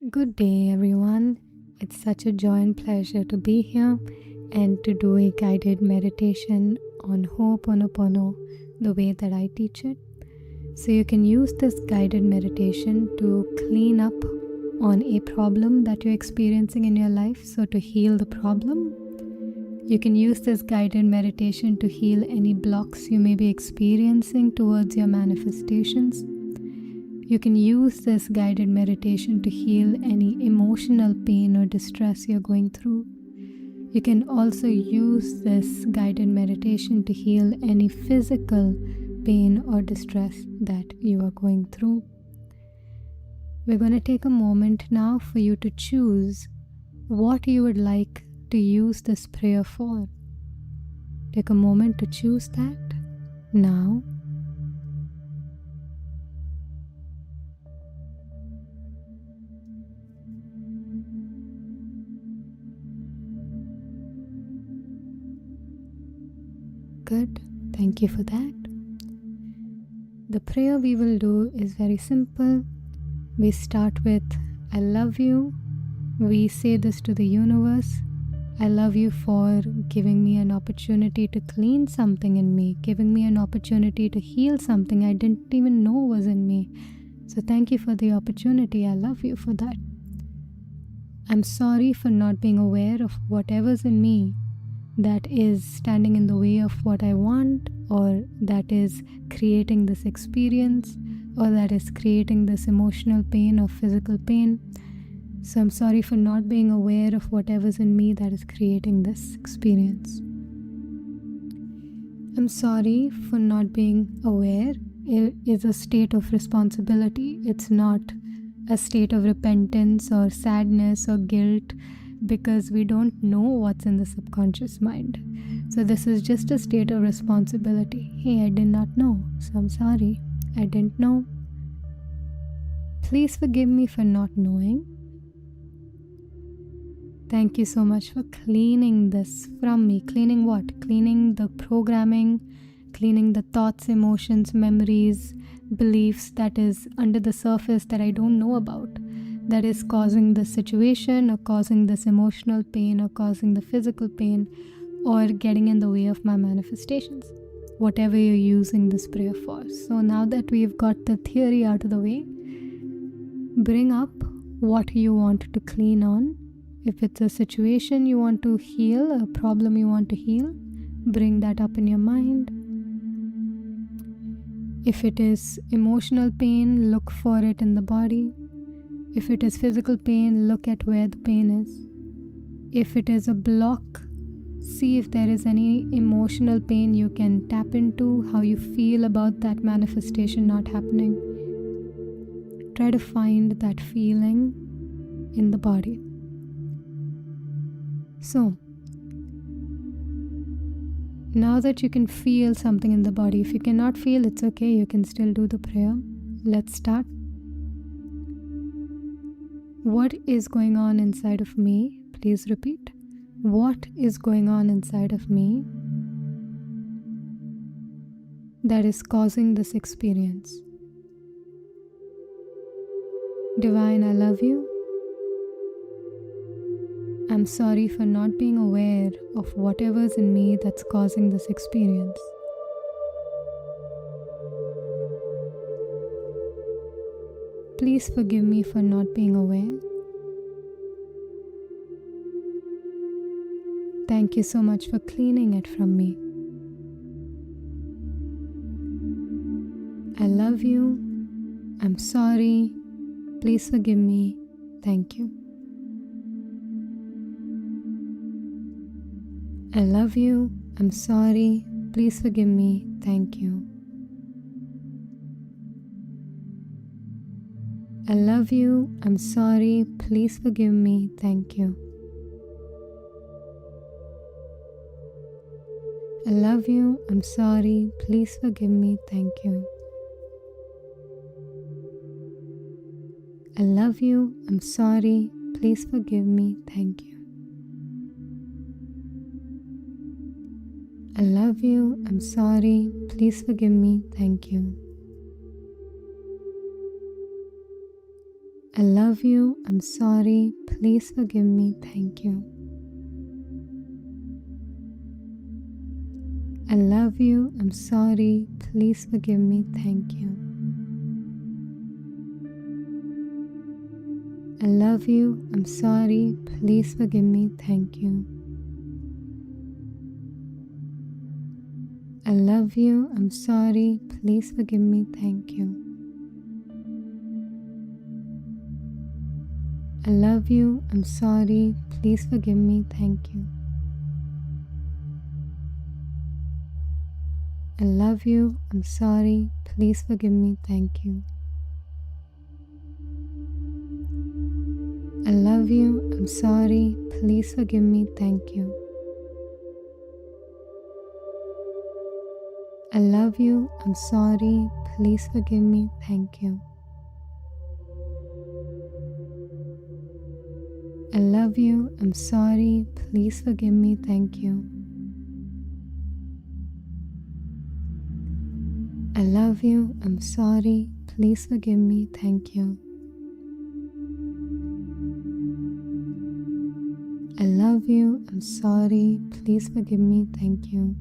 Good day, everyone. It's such a joy and pleasure to be here and to do a guided meditation on Hooponopono the way that I teach it. So, you can use this guided meditation to clean up on a problem that you're experiencing in your life. So, to heal the problem, you can use this guided meditation to heal any blocks you may be experiencing towards your manifestations. You can use this guided meditation to heal any emotional pain or distress you're going through. You can also use this guided meditation to heal any physical pain or distress that you are going through. We're going to take a moment now for you to choose what you would like to use this prayer for. Take a moment to choose that now. Good. Thank you for that. The prayer we will do is very simple. We start with, I love you. We say this to the universe. I love you for giving me an opportunity to clean something in me, giving me an opportunity to heal something I didn't even know was in me. So thank you for the opportunity. I love you for that. I'm sorry for not being aware of whatever's in me that is standing in the way of what I want, or that is creating this experience, or that is creating this emotional pain or physical pain. So I'm sorry for not being aware of whatever's in me that is creating this experience. I'm sorry for not being aware. It is a state of responsibility. It's not a state of repentance or sadness or guilt, because we don't know what's in the subconscious mind. So this is just a state of responsibility. Hey, I did not know, so I'm sorry. I didn't know. Please forgive me for not knowing. Thank you so much for cleaning this from me. Cleaning what? Cleaning the programming, cleaning the thoughts, emotions, memories, beliefs that is under the surface that I don't know about, that is causing this situation or causing this emotional pain or causing the physical pain or getting in the way of my manifestations, whatever you're using this prayer for. So now that we've got the theory out of the way, bring up what you want to clean on. If it's a situation you want to heal, a problem you want to heal, bring that up in your mind. If it is emotional pain, look for it in the body. If it is physical pain, look at where the pain is. If it is a block, see if there is any emotional pain you can tap into, how you feel about that manifestation not happening. Try to find that feeling in the body. So, now that you can feel something in the body, if you cannot feel, it's okay, you can still do the prayer. Let's start. What is going on inside of me? Please repeat. What is going on inside of me that is causing this experience? Divine, I love you. I'm sorry for not being aware of whatever's in me that's causing this experience. Please forgive me for not being aware. Thank you so much for cleaning it from me. I love you. I'm sorry. Please forgive me. Thank you. I love you. I'm sorry. Please forgive me. Thank you. I love you. I'm sorry. Please forgive me. Thank you. I love you. I'm sorry. Please forgive me. Thank you. I love you. I'm sorry. Please forgive me. Thank you. I love you. I'm sorry. Please forgive me. Thank you. I love you, I'm sorry, please forgive me, thank you. I love you, I'm sorry, please forgive me, thank you. I love you, I'm sorry, please forgive me, thank you. I love you, I'm sorry, please forgive me, thank you. I love you, I'm sorry, please forgive me, thank you. I love you, I'm sorry, please forgive me, thank you. I love you, I'm sorry, please forgive me, thank you. I love you, I'm sorry, please forgive me, thank you. I love you, I'm sorry, please forgive me, thank you. I love you, I'm sorry, please forgive me, thank you. I love you, I'm sorry, please forgive me, thank you.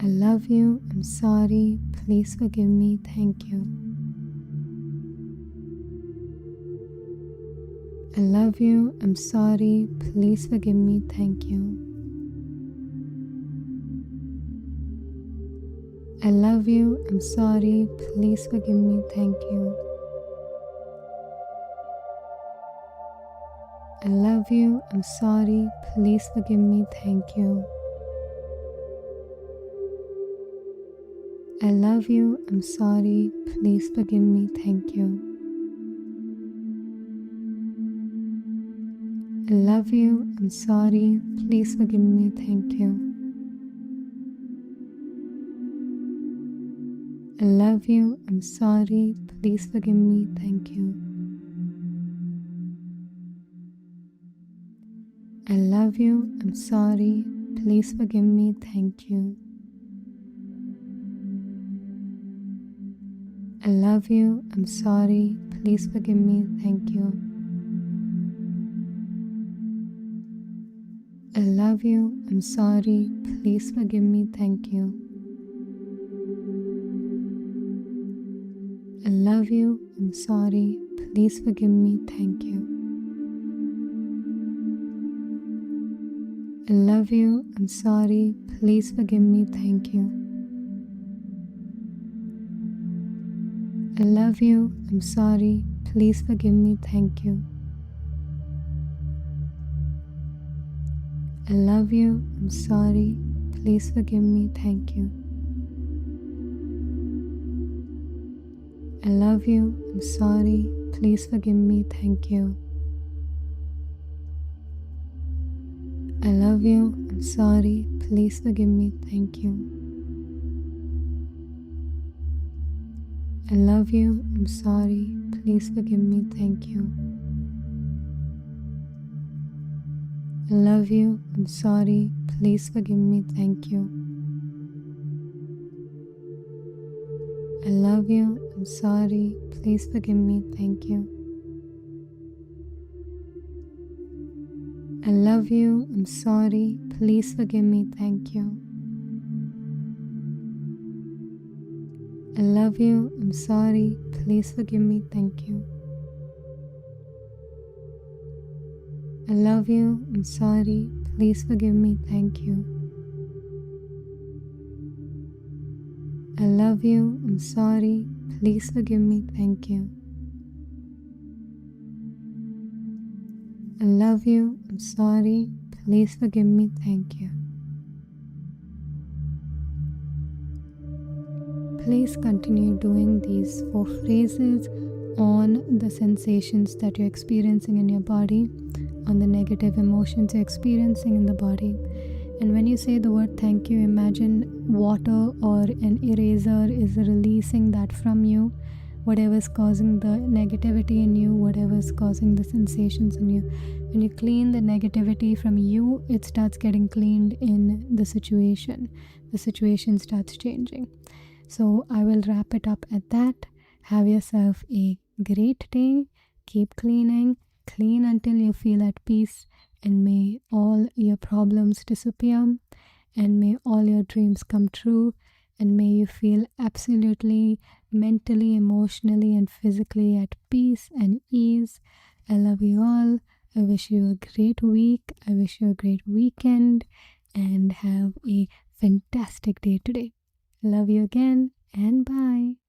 I love you, I'm sorry, please forgive me, thank you. I love you, I'm sorry, please forgive me, thank you. I love you, I'm sorry, please forgive me, thank you. I love you, I'm sorry, please forgive me, thank you. I love you, I'm sorry, please forgive me, thank you. I love you, I'm sorry, please forgive me, thank you. I love you, I'm sorry, please forgive me, thank you. I love you, I'm sorry, please forgive me, thank you. I love you, I'm sorry, please forgive me, thank you. I love you, I'm sorry, please forgive me, thank you. I love you, I'm sorry, please forgive me, thank you. I love you, I'm sorry, please forgive me, thank you. I love you, I'm sorry, please forgive me, thank you. I love you, I'm sorry, please forgive me, thank you. I love you, I'm sorry, please forgive me, thank you. I love you, I'm sorry, please forgive me, thank you. I love you, I'm sorry, please forgive me, thank you. I love you, I'm sorry, please forgive me, thank you. I love you, I'm sorry, please forgive me, thank you. I love you, I'm sorry, please forgive me, thank you. I love you, I'm sorry, please forgive me, thank you. I love you, I'm sorry, please forgive me, thank you. I love you, I'm sorry, please forgive me, thank you. I love you, I'm sorry, please forgive me, thank you. Please continue doing these 4 phrases on the sensations that you're experiencing in your body, on the negative emotions you're experiencing in the body. And when you say the word thank you, imagine water or an eraser is releasing that from you, whatever's causing the negativity in you, whatever's causing the sensations in you. When you clean the negativity from you, it starts getting cleaned in the situation. The situation starts changing. So I will wrap it up at that. Have yourself a great day. Keep cleaning. Clean until you feel at peace. And may all your problems disappear. And may all your dreams come true. And may you feel absolutely mentally, emotionally, and physically at peace and ease. I love you all. I wish you a great week. I wish you a great weekend. And have a fantastic day today. Love you again and bye.